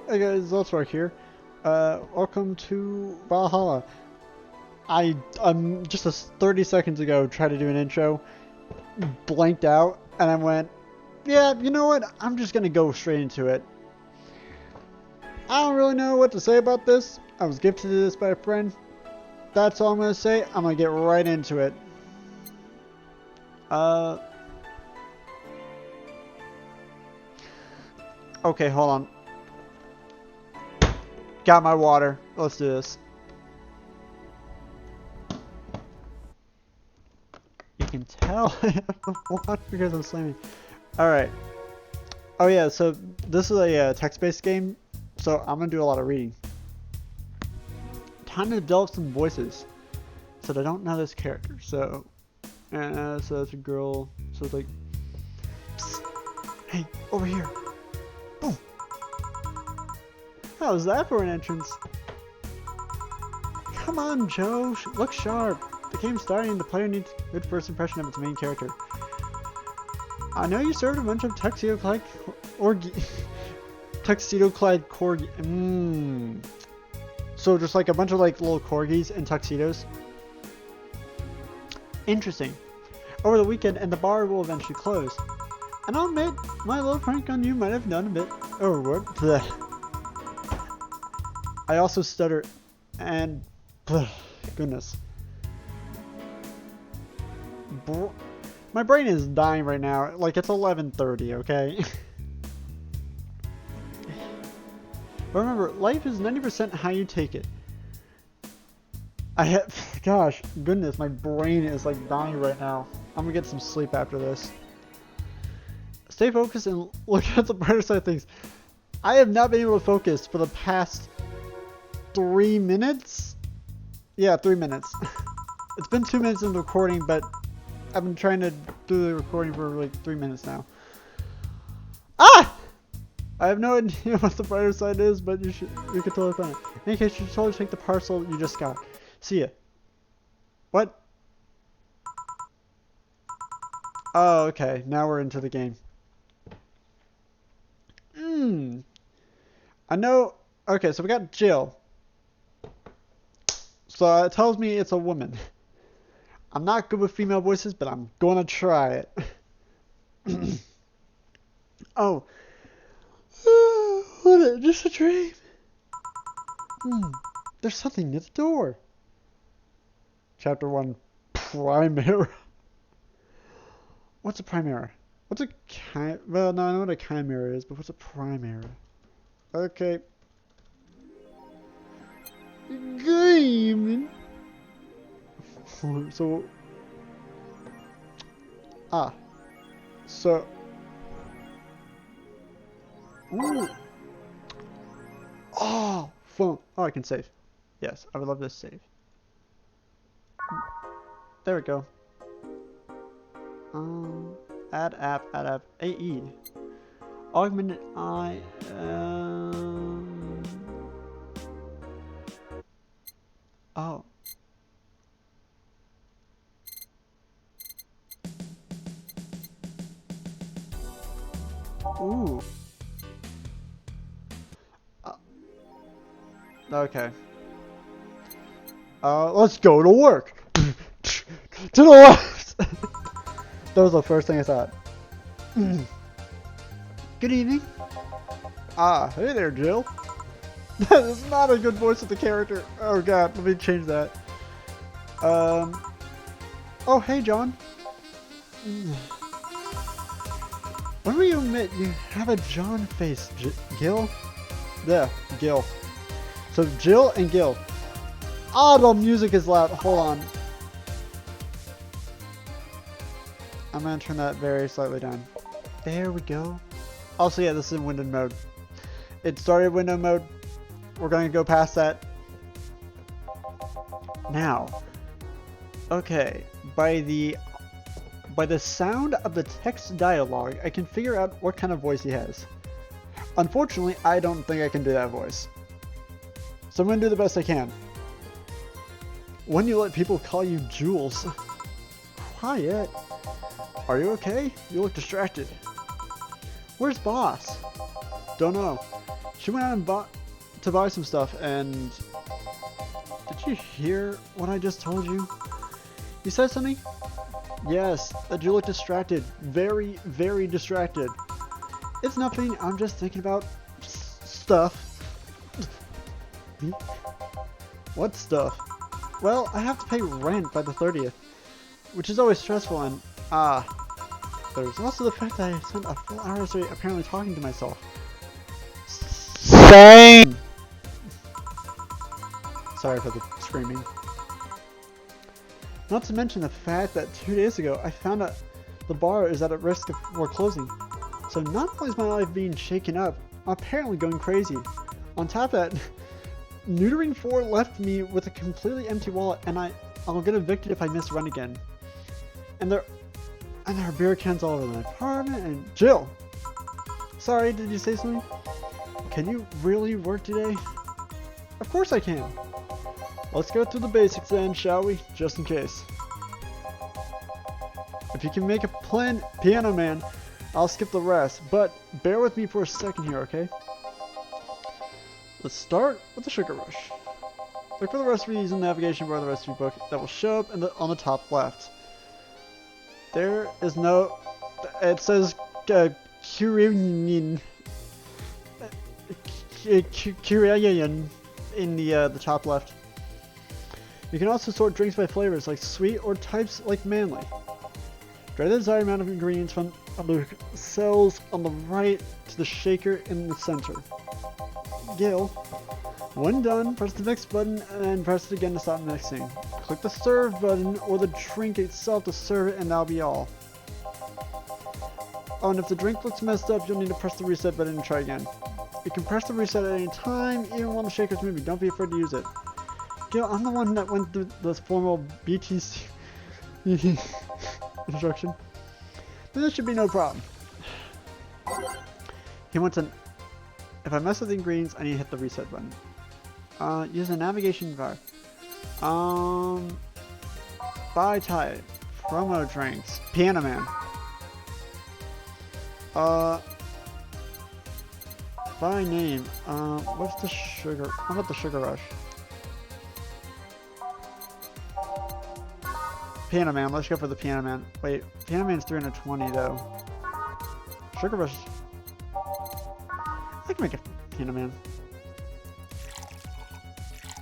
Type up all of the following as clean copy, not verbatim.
Hey guys, Zoltark here. Welcome to Valhalla. I'm just 30 seconds ago tried to do an intro, blanked out, and I went, yeah, you know what? I'm just gonna go straight into it. I don't really know what to say about this. I was gifted this by a friend. That's all I'm gonna say. I'm gonna get right into it. Okay, hold on. Got my water. Let's do this. You can tell I have the water because I'm slamming. Alright. Oh yeah, so this is a text-based game, so I'm gonna do a lot of reading. Time to develop some voices. So I don't know this character, so... so it's a girl, so it's like... Psst, hey, over here. Boom. How's that for an entrance? Come on, Joe. Look sharp. The game's starting. The player needs a good first impression of its main character. I know you served a bunch of tuxedo-clad tuxedo-clad corgi. So just like a bunch of like little corgis in tuxedos. Interesting. Over the weekend, and the bar will eventually close. And I'll admit, my little prank on you might have done a bit. Oh, what? Blech. I also stutter, and goodness. My brain is dying right now. Like, it's 11:30, okay? But remember, life is 90% how you take it. Gosh, goodness, my brain is like dying right now. I'm gonna get some sleep after this. Stay focused and look at the brighter side of things. I have not been able to focus for the past 3 minutes? Yeah, 3 minutes. It's been 2 minutes in the recording, but I've been trying to do the recording for like 3 minutes now. Ah! I have no idea what the brighter side is, but you could totally find it. In any case, you should totally take the parcel you just got. See ya. What? Oh, okay. Now we're into the game. I know. Okay, so we got Jill. So it tells me it's a woman. I'm not good with female voices, but I'm gonna try it. Oh. What? Just a dream? There's something near the door. Chapter 1. Primera. What's a primera? What's a well, no, I know what a chimera is, but what's a primera? Okay. Game. So. So. Ooh. Oh, phone. Oh, I can save. Yes, I would love this save. There we go. Add app, AE. Augmented eye. Oh. Ooh. Okay. Let's go to work. To the left. That was the first thing I thought. Good evening. Hey there, Jill. That is not a good voice of the character. Oh god, let me change that. Oh, hey, John. When will you admit you have a John face, Gil? Yeah, Gil. So Jill and Gil. The music is loud. Hold on. I'm gonna turn that very slightly down. There we go. Also, yeah, this is in windowed mode. It started window mode. We're gonna go past that now. Okay, by the sound of the text dialogue, I can figure out what kind of voice he has. Unfortunately, I don't think I can do that voice. So I'm gonna do the best I can. When you let people call you Jules. Quiet. Are you okay? You look distracted. Where's boss? Don't know. She went out and to buy some stuff, and did you hear what I just told you? You said something? Yes, that you look distracted. Very, very distracted. It's nothing, I'm just thinking about stuff. What stuff? Well, I have to pay rent by the 30th, which is always stressful, and there's also the fact that I spent a full hour straight apparently talking to myself. Same! Sorry for the screaming. Not to mention the fact that 2 days ago I found out the bar is at a risk of closing. So not only is my life being shaken up, I'm apparently going crazy. On top of that, Neutering 4 left me with a completely empty wallet, and I'll get evicted if I miss rent again. And there are beer cans all over my apartment, and Jill! Sorry, did you say something? Can you really work today? Of course I can! Let's go through the basics then, shall we? Just in case. If you can make a plan, Piano Man, I'll skip the rest, but bear with me for a second here, okay? Let's start with the Sugar Rush. Look for the recipes in the navigation bar of the recipe book that will show up on the top left. There is no... It says Kyrian in the top left. You can also sort drinks by flavors like sweet or types like manly. Drag the desired amount of ingredients from the cells on the right to the shaker in the center. Gil. When done, press the mix button and then press it again to stop mixing. Click the serve button or the drink itself to serve it, and that'll be all. Oh, and if the drink looks messed up, you'll need to press the reset button and try again. You can press the reset at any time, even while the shaker's moving. Don't be afraid to use it. Gil, I'm the one that went through this formal BTC instruction. Then this should be no problem. He wants an... If I mess with the ingredients, I need to hit the reset button. Use the navigation bar. Buy type. Promo drinks. Piano Man. By name. What's the sugar? How about the Sugar Rush? Piano Man. Let's go for the Piano Man. Wait, Piano Man's 320 though. Sugar Rush. I can make a Piano Man.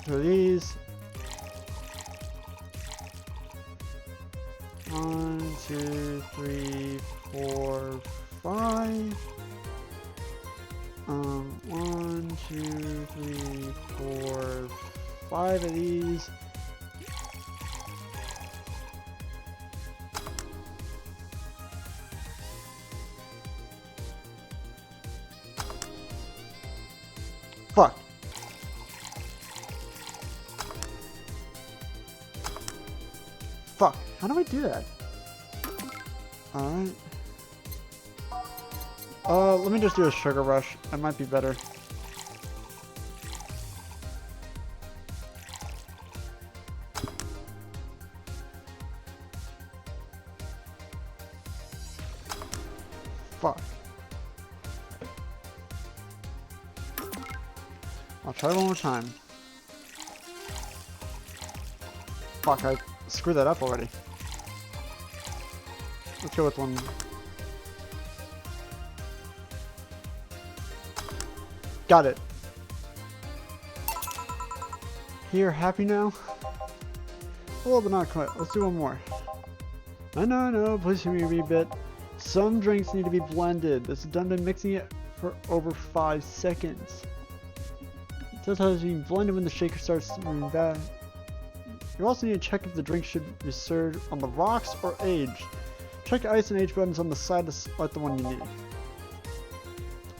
So these. 1, 2, 3, 4, 5. 1, 2, 3, 4, 5 of these. Fuck. Fuck. How do I do that? Alright. Let me just do a Sugar Rush. That might be better. Fuck. I'll try one more time. Fuck, I screwed that up already. Let's go with one. Got it. Here, happy now? A little but not quite. Let's do one more. I know, please hear me a wee bit. Some drinks need to be blended. This is done by mixing it for over 5 seconds. It tells you blended when the shaker starts moving back. You also need to check if the drink should be served on the rocks or aged. Check the ice and age buttons on the side to select the one you need.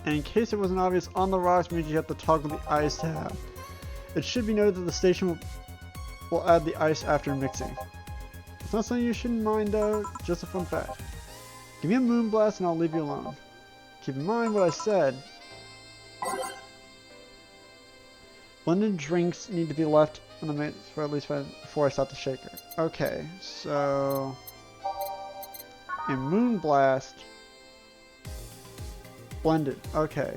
And in case it wasn't obvious, on the rocks means you have to toggle the ice tab. It should be noted that the station will add the ice after mixing. It's not something you shouldn't mind though, just a fun fact. Give me a moon blast and I'll leave you alone. Keep in mind what I said. Blended drinks need to be left in the mix for at least 5 before I start the shaker. Okay, so in Moon Blast, blended. Okay.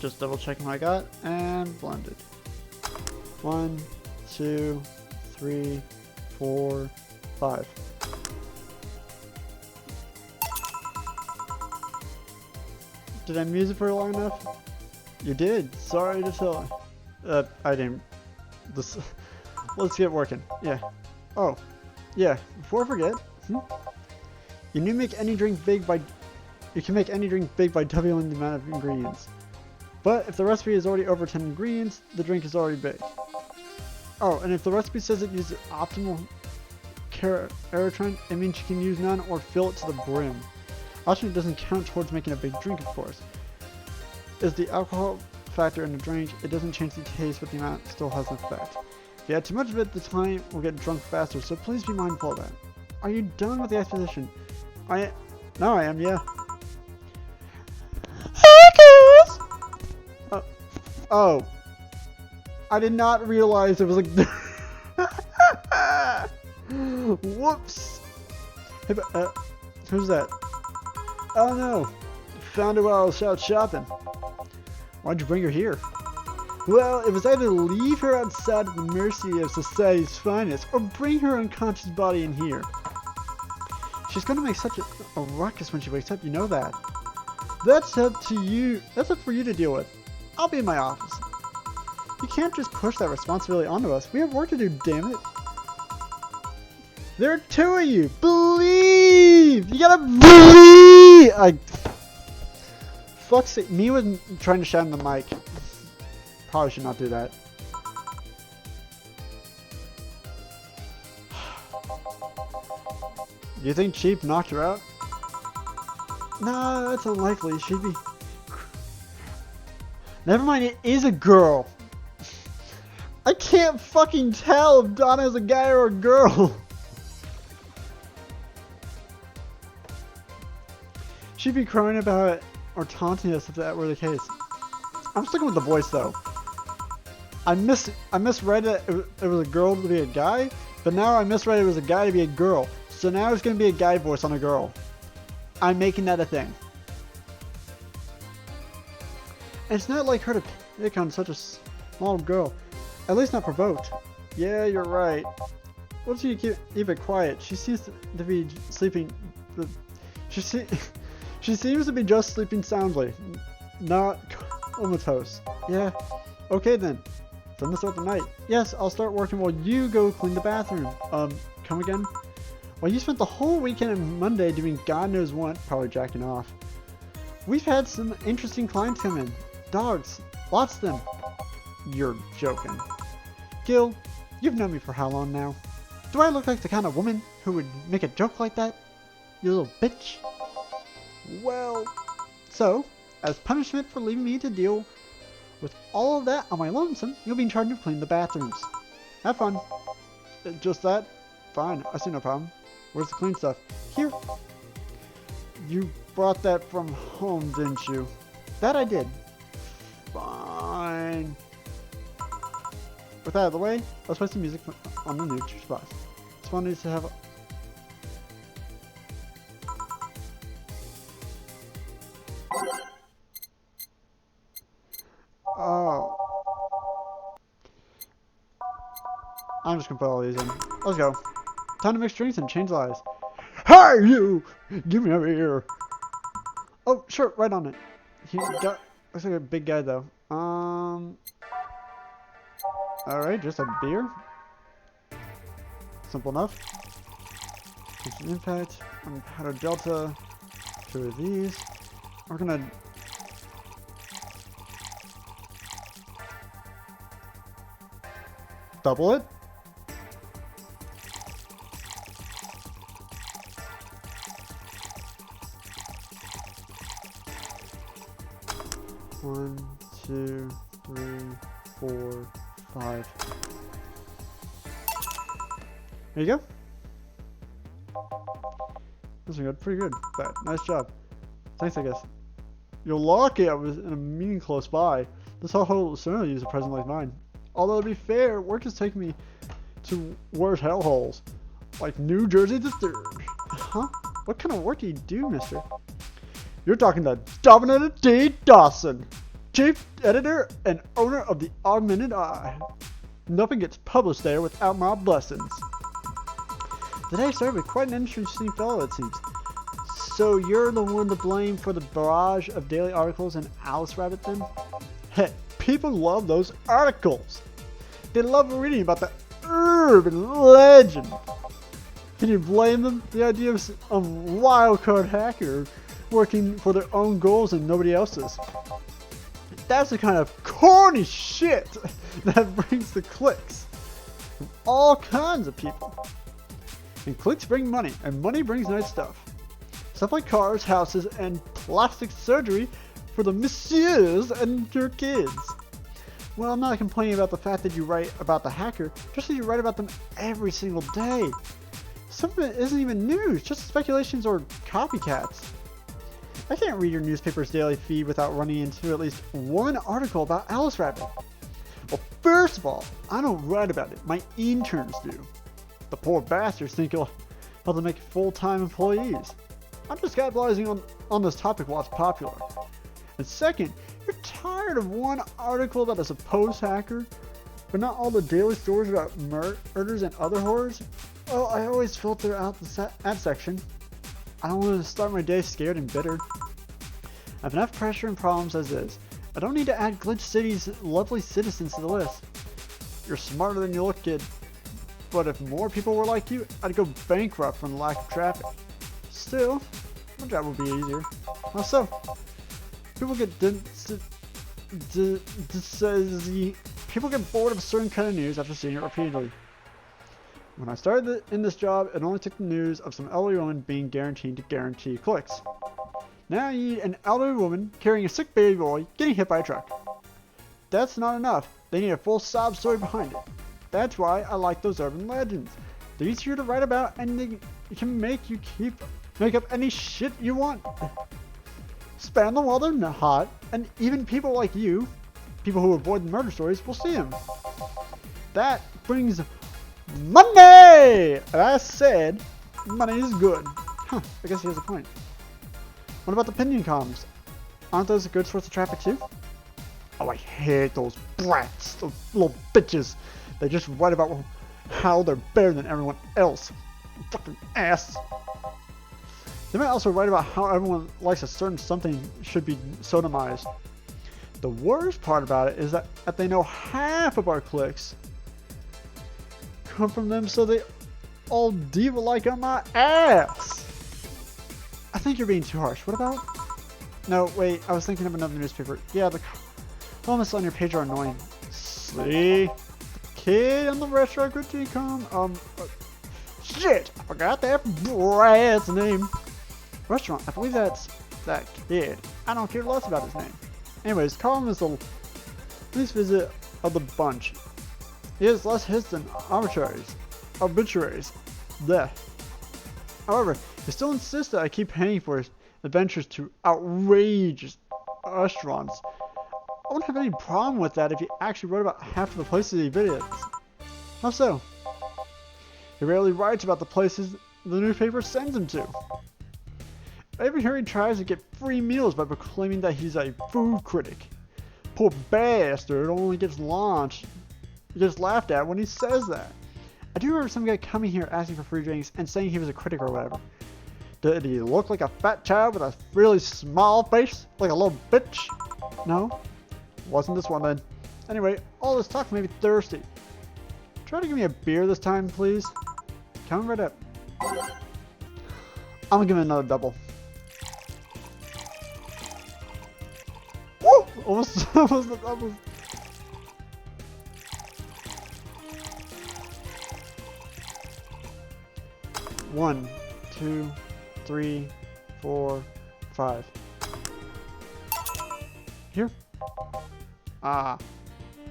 Just double checking what I got, and blended. 1, 2, 3, 4, 5. Did I muse it for long enough? You did. Sorry to tell. I didn't. Let's get working. Yeah. Oh. Yeah. Before I forget. You can make any drink big by doubling the amount of ingredients. But if the recipe is already over 10 ingredients, the drink is already big. Oh, and if the recipe says it uses optimal aerotrend, it means you can use none or fill it to the brim. Option doesn't count towards making a big drink, of course. Is the alcohol factor in the drink, it doesn't change the taste, but the amount still has an effect. If you add too much of it, the time will get drunk faster, so please be mindful of that. Are you done with the exposition? Now I am, yeah. Hey guys! Oh. I did not realize it was like... Whoops! Hey, who's that? Oh no! Found her while I was out shopping. Why'd you bring her here? Well, it was either leave her outside at the mercy of society's finest, or bring her unconscious body in here. She's gonna make such a ruckus when she wakes up, you know that. That's up to you. That's up for you to deal with. I'll be in my office. You can't just push that responsibility onto us. We have work to do, damn it. There are two of you. Believe! You gotta believe! Fuck's sake. Me was trying to shout in the mic. Probably should not do that. Do you think Cheap knocked her out? No, that's unlikely. She'd be... Never mind, it is a girl. I can't fucking tell if Donna's a guy or a girl. She'd be crying about it or taunting us if that were the case. I'm sticking with the voice though. I misread it was a girl to be a guy, but now I misread it was a guy to be a girl. So now it's going to be a guy voice on a girl. I'm making that a thing. And it's not like her to pick on such a small girl. At least not provoked. Yeah, you're right. Why don't you keep it quiet? She seems to be sleeping. She seems to be just sleeping soundly. Not comatose. Yeah. Okay then. So I'm gonna start the night. Yes, I'll start working while you go clean the bathroom. Come again? Well, you spent the whole weekend and Monday doing God knows what, probably jacking off. We've had some interesting clients come in. Dogs. Lots of them. You're joking. Gil, you've known me for how long now? Do I look like the kind of woman who would make a joke like that? You little bitch. Well, so, as punishment for leaving me to deal with all of that on my lonesome, you'll be in charge of cleaning the bathrooms. Have fun. Just that? Fine, I see no problem. Where's the clean stuff? Here. You brought that from home, didn't you? That I did. Fine. With that out of the way, let's play some music on the neutral spot. This one needs to have... Oh. I'm just gonna put all these in. Let's go. Time to mix drinks and change lives. Hey, you! Give me over here. Oh, sure, right on it. He got... Looks like a big guy, though. Alright, just a beer. Simple enough. Take an impact. Powder Delta. 2 of these. We're gonna... double it. One, 2, 3, 4, 5. There you go. This is good, pretty good. But nice job. Thanks, I guess. You're lucky I was in a meeting close by. This whole certainly use a present like mine. Although to be fair, work has taken me to worse hellholes, like New Jersey the 3rd. Huh? What kind of work do you do, mister? You're talking to Dominic D. Dawson. chief editor and owner of the Augmented Eye. Nothing gets published there without my blessings. Today started with quite an interesting fellow, it seems. So you're the one to blame for the barrage of daily articles in Alice Rabbit then? Heck, people love those articles. They love reading about the urban legend. Can you blame them? The idea of a wildcard hacker working for their own goals and nobody else's. That's the kind of corny shit that brings the clicks from all kinds of people. And clicks bring money, and money brings nice stuff. Stuff like cars, houses, and plastic surgery for the messieurs and your kids. Well, I'm not complaining about the fact that you write about the hacker, just that you write about them every single day. Some of it isn't even news, just speculations or copycats. I can't read your newspaper's daily feed without running into at least one article about Alice Rabbit. Well, first of all, I don't write about it, my interns do. The poor bastards think it'll help them make full-time employees. I'm just capitalizing on this topic while it's popular. And second, you're tired of one article about a supposed hacker, but not all the daily stories about murders and other horrors? Well, I always filter out the ad section. I don't want to start my day scared and bitter. I have enough pressure and problems as is. I don't need to add Glitch City's lovely citizens to the list. You're smarter than you look, kid. But if more people were like you, I'd go bankrupt from the lack of traffic. Still, my job would be easier. How so? People get people get bored of a certain kind of news after seeing it repeatedly. When I started in this job, it only took the news of some elderly woman being guaranteed to guarantee clicks. Now you need an elderly woman carrying a sick baby boy getting hit by a truck. That's not enough. They need a full sob story behind it. That's why I like those urban legends. They're easier to write about and they can make up any shit you want. Span them while they're hot, and even people like you, people who avoid the murder stories, will see them. That brings money! And I said, money is good. Huh, I guess he has a point. What about the opinion columns? Aren't those a good source of traffic too? Oh, I hate those brats, those little bitches. They just write about how they're better than everyone else. Fucking ass. They might also write about how everyone likes a certain something should be sodomized. The worst part about it is that they know half of our clicks come from them, so they all diva-like on my ass. I think you're being too harsh. What about? No, wait, I was thinking of another newspaper. Yeah, the columnists on your page are annoying. See? The kid on the restaurant critique column, shit! I forgot that brat's name. Restaurant, I believe that's that kid. I don't care less about his name. Anyways, column is the least visit of the bunch. He has less hits than obituaries. Blech. However, he still insists that I keep paying for his adventures to outrageous restaurants. I wouldn't have any problem with that if he actually wrote about half of the places he visits. How so? He rarely writes about the places the newspaper sends him to. I even hear he tries to get free meals by proclaiming that he's a food critic. Poor bastard only gets launched. He gets laughed at when he says that. I do remember some guy coming here asking for free drinks and saying he was a critic or whatever. Did he look like a fat child with a really small face? Like a little bitch? No? Wasn't this one then. Anyway, all this talk made me thirsty. Try to give me a beer this time, please. Coming right up. I'm gonna give him another double. Woo! Almost the double. One, 2, 3, 4, 5. Here? Ah.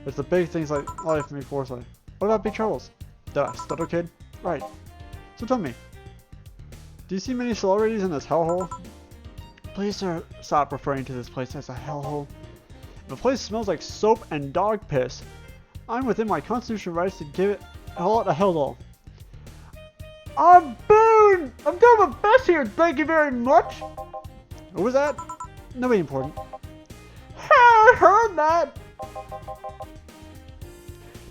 It's the big things like life make foresight. What about big troubles? Did I stutter, kid? Right. So tell me, do you see many celebrities in this hellhole? Please, sir, stop referring to this place as a hellhole. If a place smells like soap and dog piss, I'm within my constitutional rights to call it a hellhole. I'm Boone! I'm doing my best here, thank you very much! What was that? Nobody important. Ha ha! heard that!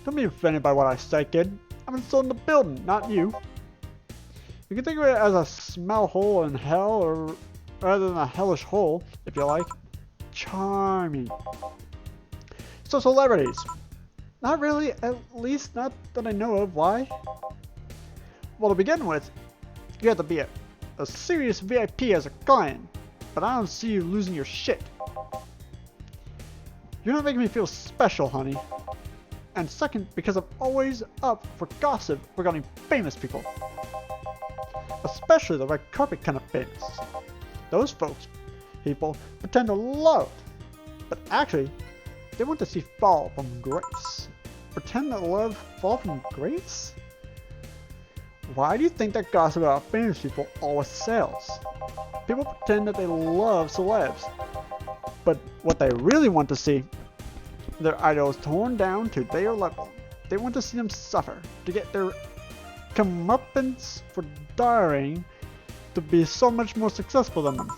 Don't be offended by what I say, kid. I'm still in the building, not you. You can think of it as a smell hole in hell, or rather than a hellish hole, if you like. Charming. So celebrities. Not really, at least not that I know of. Why? Well, to begin with, you have to be a serious VIP as a client, but I don't see you losing your shit. You're not making me feel special, honey. And second, because I'm always up for gossip regarding famous people. Especially the red carpet kind of famous. Those people pretend to love, but actually, they want to see fall from grace. Pretend that love fall from grace? Why do you think that gossip about famous people always sells? People pretend that they love celebs, but what they really want to see, their idols torn down to their level. They want to see them suffer, to get their comeuppance for daring to be so much more successful than them.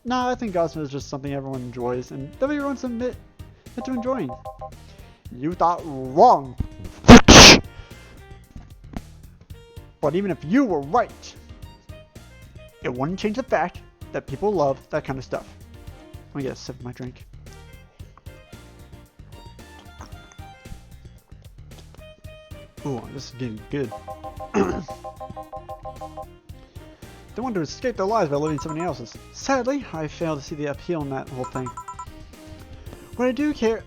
Nah, I think gossip is just something everyone enjoys, and everyone's admit to enjoying. You thought wrong. But even if you were right, it wouldn't change the fact that people love that kind of stuff. Let me get a sip of my drink. Ooh, this is getting good. They want to escape their lives by living somebody else's. Sadly, I fail to see the appeal in that whole thing. What I do care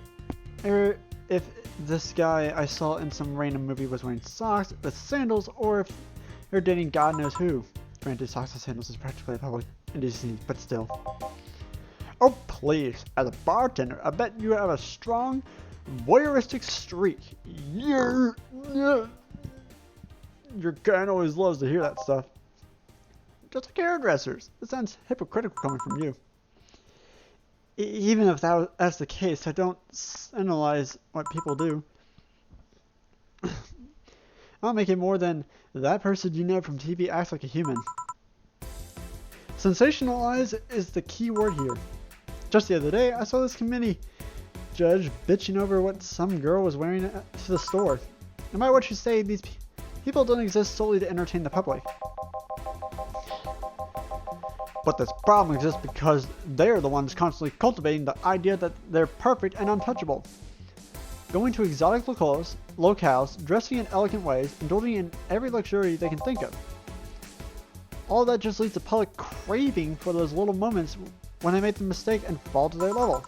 if this guy I saw in some random movie was wearing socks with sandals, or if they're dating God knows who. Granted, socks and sandals is practically a public indecency, but still. Oh please, as a bartender, I bet you have a strong voyeuristic streak. Your kind always loves to hear that stuff. Just like hairdressers. It sounds hypocritical coming from you. Even if that's the case, I don't analyze what people do. I'll make it more than that person you know from TV acts like a human. Sensationalize is the key word here. Just the other day, I saw this committee judge bitching over what some girl was wearing to the store. No matter what you say, these people don't exist solely to entertain the public. But this problem exists because they're the ones constantly cultivating the idea that they're perfect and untouchable. Going to exotic locales, dressing in elegant ways, indulging in every luxury they can think of. All that just leads to public craving for those little moments when they make the mistake and fall to their level.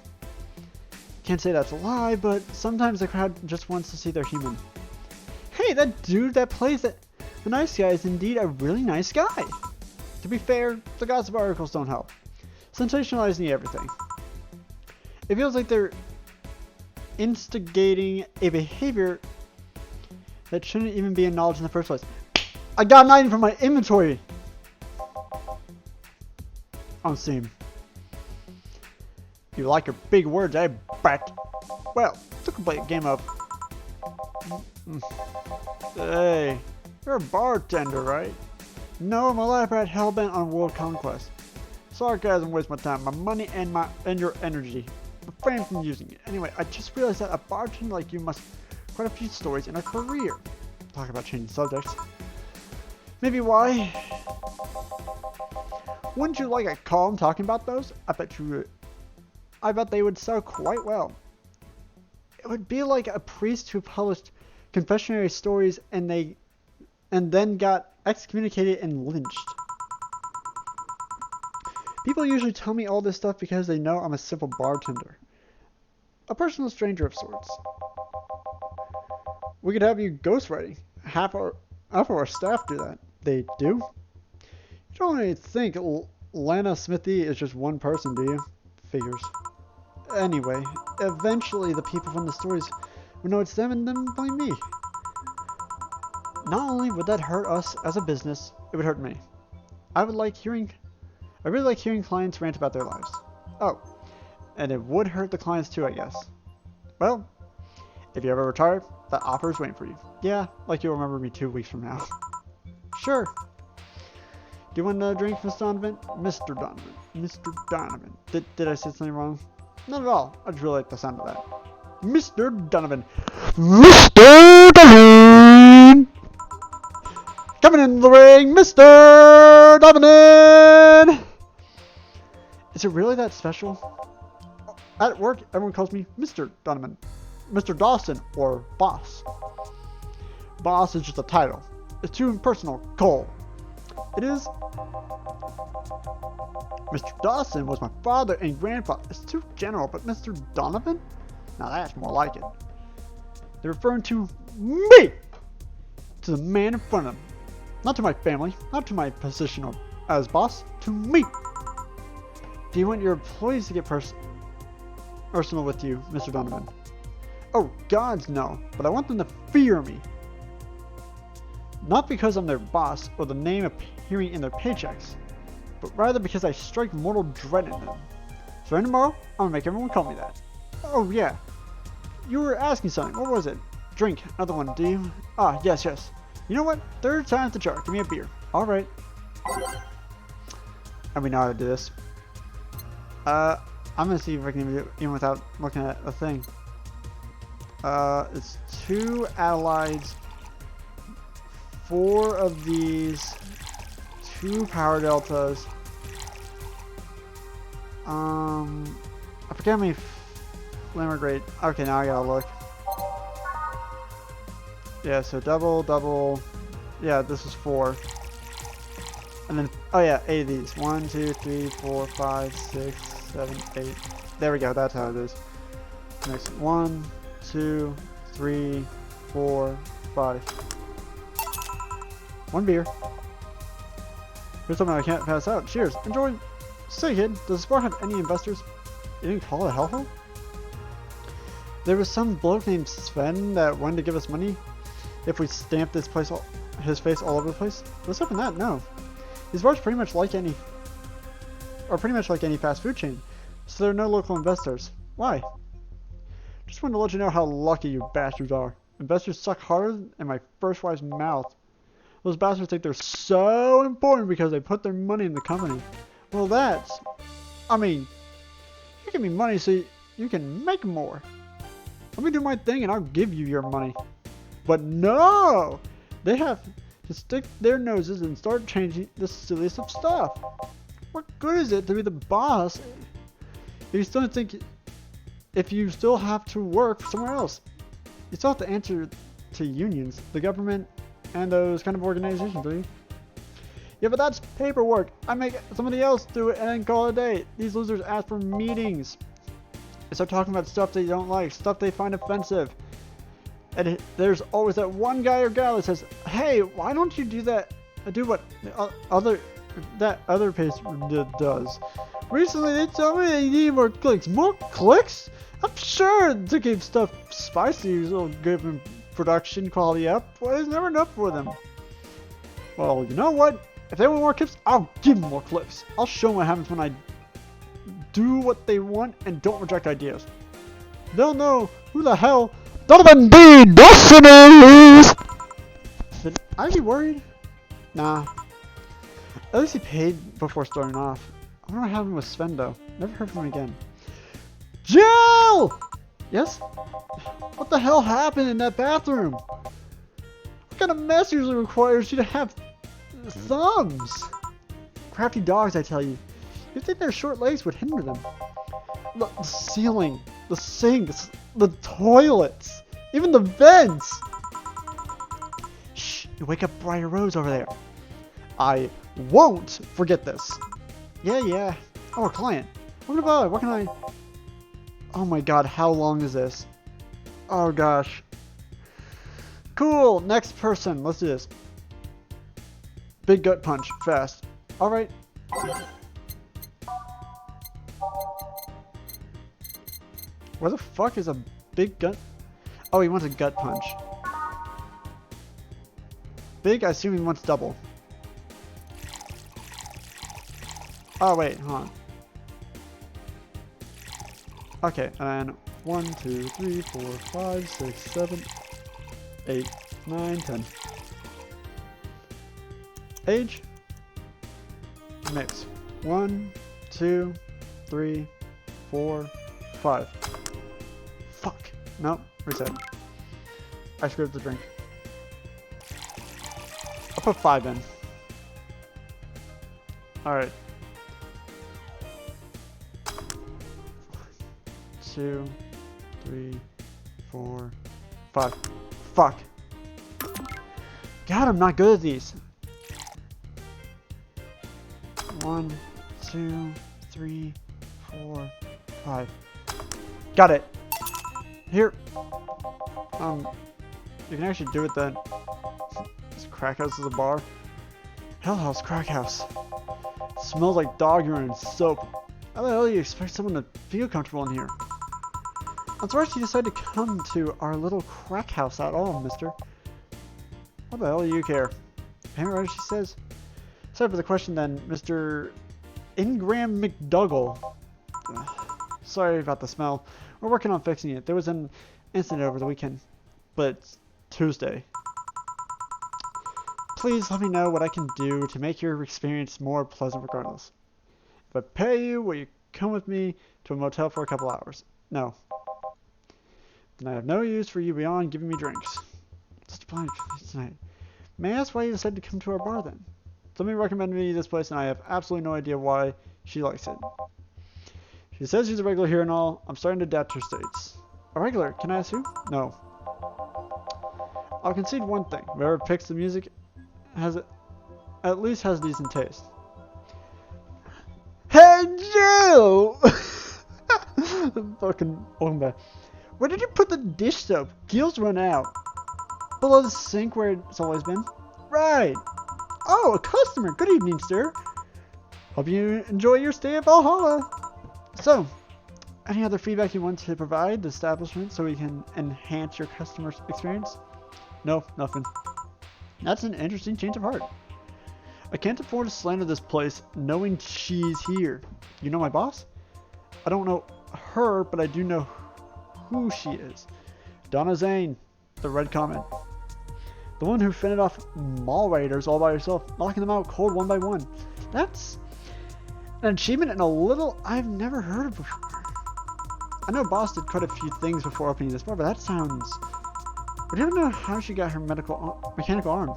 Can't say that's a lie, but sometimes the crowd just wants to see they're human. Hey, that dude that plays the nice guy is indeed a really nice guy. To be fair, the gossip articles don't help. Sensationalizing everything. It feels like they're instigating a behavior that shouldn't even be acknowledged in the first place. I got an item from my inventory! On Steam. You like your big words, eh, brat? Well, it's a complete game of... Hey, you're a bartender, right? No, I'm a lab rat hellbent on world conquest. Sarcasm wastes my time, my money, and your energy. Refrain from using it. Anyway, I just realized that a bartender like you must have quite a few stories in a career. Talk about changing subjects. Maybe why? Wouldn't you like a column talking about those? I bet they would sell quite well. It would be like a priest who published confessionary stories and then got excommunicated and lynched. People usually tell me all this stuff because they know I'm a simple bartender. A personal stranger of sorts. We could have you ghostwriting. Half of our staff do that. They do? You don't really think Lana Smithy is just one person, do you? Figures. Anyway, eventually the people from the stories would know it's them and then blame me. Not only would that hurt us as a business, it would hurt me. I really like hearing clients rant about their lives. Oh, and it would hurt the clients too, I guess. Well, if you ever retire, that offer is waiting for you. Yeah, like you'll remember me 2 weeks from now. Sure. Do you want a drink, Mr. Donovan? Mr. Donovan. Mr. Donovan. Did I say something wrong? Not at all. I just really like the sound of that. Mr. Donovan. Mr. Donovan! Coming in the ring, Mr. Donovan! Is it really that special? At work, everyone calls me Mr. Donovan. Mr. Dawson, or Boss. Boss is just a title. It's too impersonal. Cole. It is. Mr. Dawson was my father and grandfather. It's too general, but Mr. Donovan? Now that's more like it. They're referring to me! To the man in front of them. Not to my family, not to my position as boss, to me! Do you want your employees to get personal with you, Mr. Donovan? Oh, gods no, but I want them to fear me. Not because I'm their boss or the name appearing in their paychecks, but rather because I strike mortal dread in them. Starting tomorrow, I'm gonna make everyone call me that. Oh yeah, you were asking something. What was it? Drink. Another one, do you? Ah, yes. You know what? Third time's the charm. Give me a beer. Alright. And we know how to do this. I'm gonna see if I can do it even without looking at a thing. It's 2 Adelides, 4 of these, 2 power deltas. I forget how many flamer grade. Okay, now I gotta look. Yeah, so double. Yeah, this is 4. And then, oh yeah, 8 of these. 1, 2, 3, 4, 5, 6, 7, 8. There we go, that's how it is. Next, 1, 2, 3, 4, 5. 1 beer. Here's something I can't pass out. Cheers. Enjoy. Say, kid, does the sport have any investors? You didn't call it a hellhole? There was some bloke named Sven that wanted to give us money if we stamped his face all over the place. What's up in that? No. These bars pretty much like any fast food chain, so there are no local investors. Why? Just wanted to let you know how lucky you bastards are. Investors suck harder in my first wife's mouth. Those bastards think they're so important because they put their money in the company. Well, I mean, you give me money so you can make more. Let me do my thing and I'll give you your money. But no! They have to stick their noses and start changing the silliest of stuff. What good is it to be the boss if you still have to work somewhere else? You still have to answer to unions, the government, and those kind of organizations, do you? Yeah, but that's paperwork. I make somebody else do it and then call it a day. These losers ask for meetings. They start talking about stuff they don't like, stuff they find offensive. And there's always that one guy or gal that says, "Hey, why don't you do that? Do what that other place does?" Recently, they told me they need more clicks. More clicks? I'm sure to keep stuff spicy will give them production quality up. Well, there's never enough for them. Well, you know what? If they want more clips, I'll give them more clips. I'll show them what happens when I do what they want and don't reject ideas. They'll know who the hell Donovan B. Dawson is! Should I be worried? Nah. At least he paid before starting off. I wonder what happened with Sven though. Never heard from him again. Jill! Yes? What the hell happened in that bathroom? What kind of mess usually requires you to have thumbs? Crafty dogs, I tell you. You'd think their short legs would hinder them. Look, the ceiling, the sinks, the toilets, even the vents. Shh, you wake up Briar Rose over there. I won't forget this. Yeah. Oh, a client. What about? What can I? Oh my god, how long is this? Oh gosh. Cool, next person. Let's do this. Big gut punch, fast. Alright. Where the fuck is a big gut? Oh, he wants a gut punch. Big, I assume he wants double. Oh wait, hold on. Okay, and 1, 2, 3, 4, 5, 6, 7, 8, 9, 10. Age? Mix. 1, 2, 3, 4, 5. Fuck. No, reset. I screwed up the drink. I'll put 5 in. Alright. 2, 3, 4, 5. Fuck. God, I'm not good at these. 1, 2, 3, 4, 5. Got it. Here. You can actually do it then. This crack house is a bar. Hell House Crack House. Smells like dog urine and soap. How the hell do you expect someone to feel comfortable in here? I'm surprised you decided to come to our little crack house at all, mister. What the hell do you care? Ain't right, she says. Sorry for the question then, Mr. Ingram McDougall. Sorry about the smell. We're working on fixing it. There was an incident over the weekend, but it's Tuesday. Please let me know what I can do to make your experience more pleasant regardless. If I pay you, will you come with me to a motel for a couple hours? No. Then I have no use for you beyond giving me drinks. Such a blind tonight. May I ask why you decided to come to our bar then? Somebody recommended me this place and I have absolutely no idea why she likes it. She says she's a regular here and all. I'm starting to doubt her states. A regular? Can I ask who? No. I'll concede one thing. Whoever picks the music at least has decent taste. Hey Joe! Fucking welcome back. Where did you put the dish soap? Gil's run out. Below the sink where it's always been? Right. Oh, a customer. Good evening, sir. Hope you enjoy your stay at Valhalla. So, any other feedback you want to provide the establishment so we can enhance your customer experience? No, nothing. That's an interesting change of heart. I can't afford to slander this place knowing she's here. You know my boss? I don't know her, but I do know who she is. Donna Zane, the Red Comet. The one who fended off mall raiders all by herself, knocking them out cold one by one. That's an achievement and a little I've never heard of before. I know Boss did quite a few things before opening this bar, but that sounds... I don't know how she got her mechanical arm.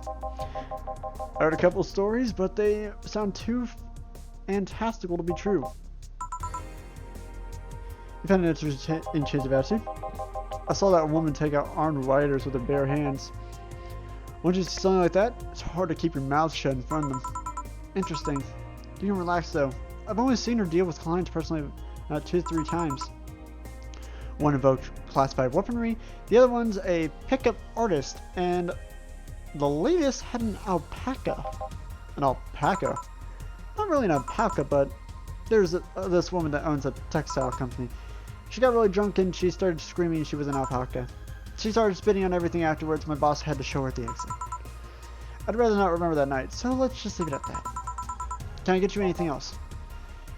I heard a couple stories, but they sound too fantastical to be true. You've had an interesting change of attitude. I saw that woman take out armed rioters with her bare hands. Once you see something like that, it's hard to keep your mouth shut in front of them. Interesting. You can relax though. I've only seen her deal with clients personally 2 to 3 times. One invoked classified weaponry, the other one's a pickup artist, and the latest had an alpaca. An alpaca? Not really an alpaca, but there's this woman that owns a textile company. She got really drunk and she started screaming she was an alpaca. She started spitting on everything afterwards. My boss had to show her the exit. I'd rather not remember that night, so let's just leave it at that. Can I get you anything else?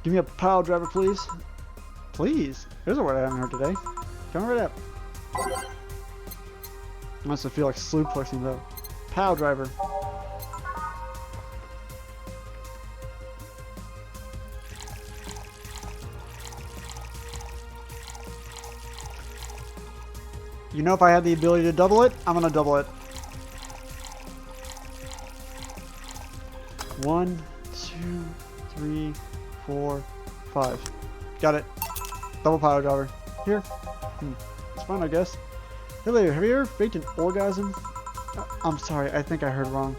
Give me a pile driver, please. Please? There's a word I haven't heard today. Come right up. I must feel like slew-plexing though. Pile driver. You know, if I had the ability to double it, I'm gonna double it. 1, 2, 3, 4, 5. Got it. Double power driver. Here. It's fine, I guess. Hey there, have you ever faked an orgasm? I'm sorry, I think I heard wrong.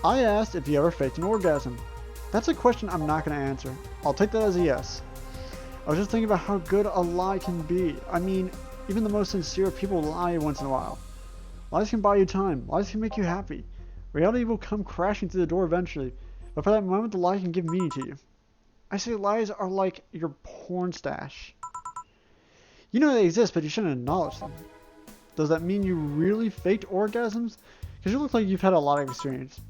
I asked if you ever faked an orgasm. That's a question I'm not going to answer. I'll take that as a yes. I was just thinking about how good a lie can be. I mean, even the most sincere people lie once in a while. Lies can buy you time. Lies can make you happy. Reality will come crashing through the door eventually. But for that moment, the lie can give meaning to you. I say lies are like your porn stash. You know they exist, but you shouldn't acknowledge them. Does that mean you really faked orgasms? Because you look like you've had a lot of experience.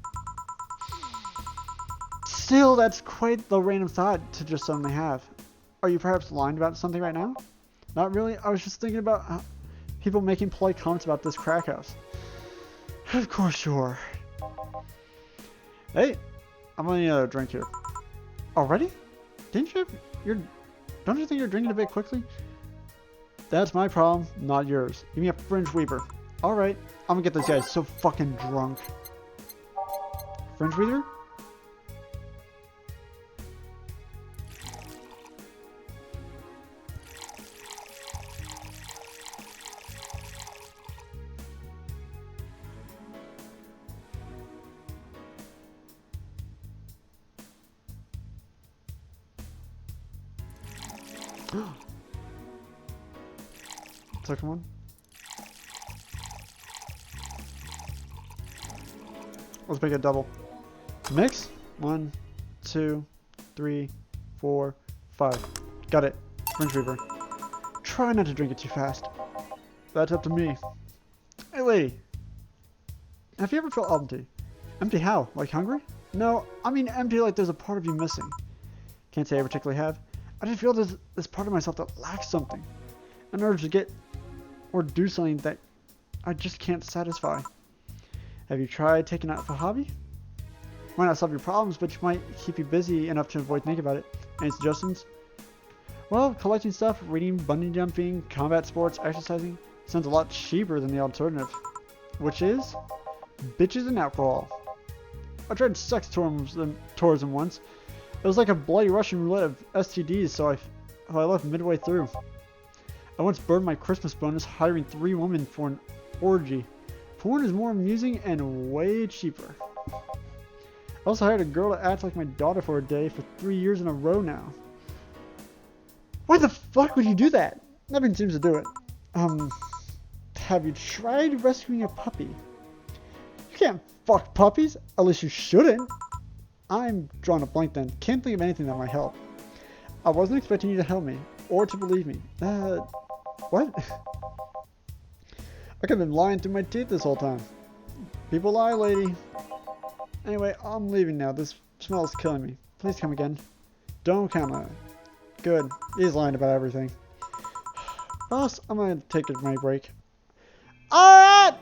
Still, that's quite the random thought to just suddenly have. Are you perhaps lying about something right now? Not really. I was just thinking about people making polite comments about this crack house. Of course you are. Hey, I'm gonna need another drink here. Already? Didn't you have your Don't you think you're drinking a bit quickly? That's my problem, not yours. Give me a Fringe Weaver. Alright, I'm gonna get this guy so fucking drunk. Fringe Weaver? Second one. Let's make it double. Mix. 1, 2, 3, 4, 5. Got it. Fringe Reaver. Try not to drink it too fast. That's up to me. Hey lady. Have you ever felt empty? Empty how? Like hungry? No, I mean empty like there's a part of you missing. Can't say I particularly have. I just feel there's this part of myself that lacks something. An urge to get or do something that I just can't satisfy. Have you tried taking out a hobby? Might not solve your problems, but you might keep you busy enough to avoid thinking about it. Any suggestions? Well, collecting stuff, reading, bungee jumping, combat sports, exercising sounds a lot cheaper than the alternative. Which is? Bitches and alcohol. I tried sex tourism once. It was like a bloody Russian roulette of STDs, so I left midway through. I once burned my Christmas bonus hiring 3 women for an orgy. Porn is more amusing and way cheaper. I also hired a girl to act like my daughter for a day for 3 years in a row now. Why the fuck would you do that? Nothing seems to do it. Have you tried rescuing a puppy? You can't fuck puppies, at least you shouldn't. I'm drawing a blank then. Can't think of anything that might help. I wasn't expecting you to help me, or to believe me. What? I could have been lying through my teeth this whole time. People lie, lady. Anyway, I'm leaving now. This smell is killing me. Please come again. Don't count on it. Good. He's lying about everything. Boss, I'm gonna take my break. Alright!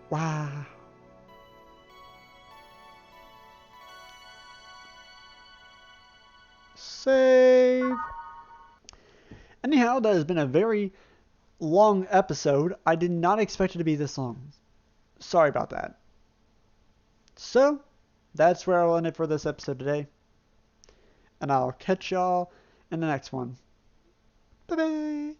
Wow. Save. Anyhow, that has been a very long episode. I did not expect it to be this long. Sorry about that. So, that's where I'll end it for this episode today. And I'll catch y'all in the next one. Bye-bye.